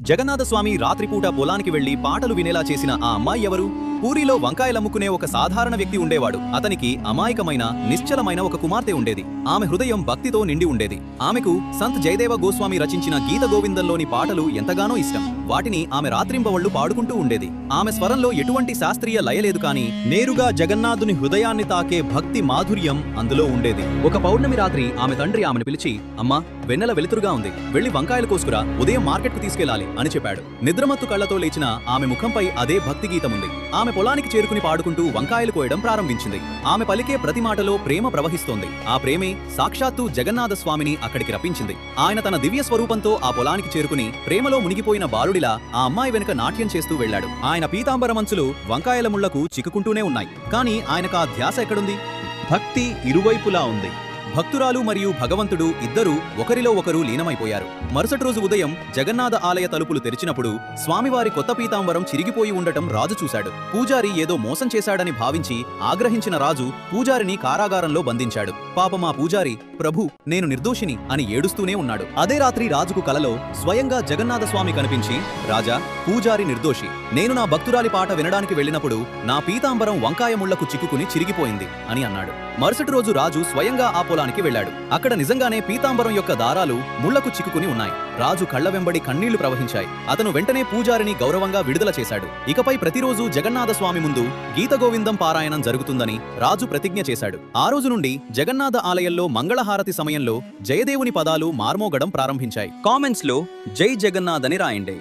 జగన్నాథస్వామి రాత్రిపూట పొలానికి వెళ్లి పాటలు వినేలా చేసిన ఆ అమ్మాయి ఎవరు? పూరిలో వంకాయలమ్ముకునే ఒక సాధారణ వ్యక్తి ఉండేవాడు. అతనికి అమాయకమైన నిశ్చలమైన ఒక కుమార్తె ఉండేది. ఆమె హృదయం భక్తితో నిండి ఉండేది. ఆమెకు సంత్ జయదేవ గోస్వామి రచించిన గీత గోవిందంలోని పాటలు ఎంతగానో ఇష్టం. వాటిని ఆమె రాత్రింబవళ్లు పాడుకుంటూ ఉండేది. ఆమె స్వరంలో ఎటువంటి శాస్త్రీయ లయలేదు, కానీ నేరుగా జగన్నాథుని హృదయాన్ని తాకే భక్తి మాధుర్యం అందులో ఉండేది. ఒక పౌర్ణమి రాత్రి ఆమె తండ్రి ఆమెను పిలిచి, అమ్మా, వెన్నెల వెలుతురుగా ఉంది, వెళ్లి వంకాయలు కోసుకురా, ఉదయం మార్కెట్కు తీసుకెళ్లాలి అని చెప్పాడు. నిద్రమత్తు కళ్లతో లేచిన ఆమె ముఖంపై అదే భక్తి గీతముంది. ఆమె పొలానికి చేరుకుని పాడుకుంటూ వంకాయలు కోయడం ప్రారంభించింది. ఆమె పలికే ప్రతి మాటలో ప్రేమ ప్రవహిస్తోంది. ఆ ప్రేమే సాక్షాత్తు జగన్నాథ స్వామిని అక్కడికి రప్పించింది. ఆయన తన దివ్య స్వరూపంతో ఆ పొలానికి చేరుకుని ప్రేమలో మునిగిపోయిన బాలుడిలా ఆ అమ్మాయి వెనుక నాట్యం చేస్తూ వెళ్లాడు. ఆయన పీతాంబరమంచులు వంకాయల ముళ్లకు చిక్కుకుంటూనే ఉన్నాయి. కానీ ఆయనకా ధ్యాస ఎక్కడుంది? భక్తి ఇరువైపులా ఉంది. భక్తురాలు మరియు భగవంతుడు ఇద్దరూ ఒకరిలో ఒకరు లీనమైపోయారు. మరుసటి రోజు ఉదయం జగన్నాథ ఆలయ తలుపులు తెరిచినప్పుడు స్వామివారి కొత్త పీతాంబరం చిరిగిపోయి ఉండటం రాజు చూశాడు. పూజారి ఏదో మోసం చేశాడని భావించి ఆగ్రహించిన రాజు పూజారిని కారాగారంలో బంధించాడు. పాపం ఆ పూజారి, ప్రభు, నేను నిర్దోషిని అని ఏడుస్తూనే ఉన్నాడు. అదే రాత్రి రాజుకు కలలో స్వయంగా జగన్నాథ స్వామి కనిపించి, రాజా, పూజారి నిర్దోషి. నేను నా భక్తురాలి పాట వినడానికి వెళ్ళినప్పుడు నా పీతాంబరం వంకాయ ముళ్లకు చిక్కుకుని చిరిగిపోయింది అని అన్నాడు. మరుసటి రోజు రాజు స్వయంగా ఆ పొలానికి వెళ్లాడు. అక్కడ నిజంగానే పీతాంబరం యొక్క దారాలు ముళ్లకు చిక్కుకుని ఉన్నాయి. రాజు కళ్ల వెంబడి కన్నీళ్లు ప్రవహించాయి. అతను వెంటనే పూజారిని గౌరవంగా విడుదల చేశాడు. ఇకపై ప్రతిరోజు జగన్నాథ స్వామి ముందు గీత గోవిందం పారాయణం జరుగుతుందని రాజు ప్రతిజ్ఞ చేశాడు. ఆ రోజు నుండి జగన్నాథ ఆలయంలో మంగళహారతి సమయంలో జయదేవుని పదాలు మార్మోగడం ప్రారంభించాయి. కామెంట్స్ లో జై జగన్నాథ్ అని రాయండి.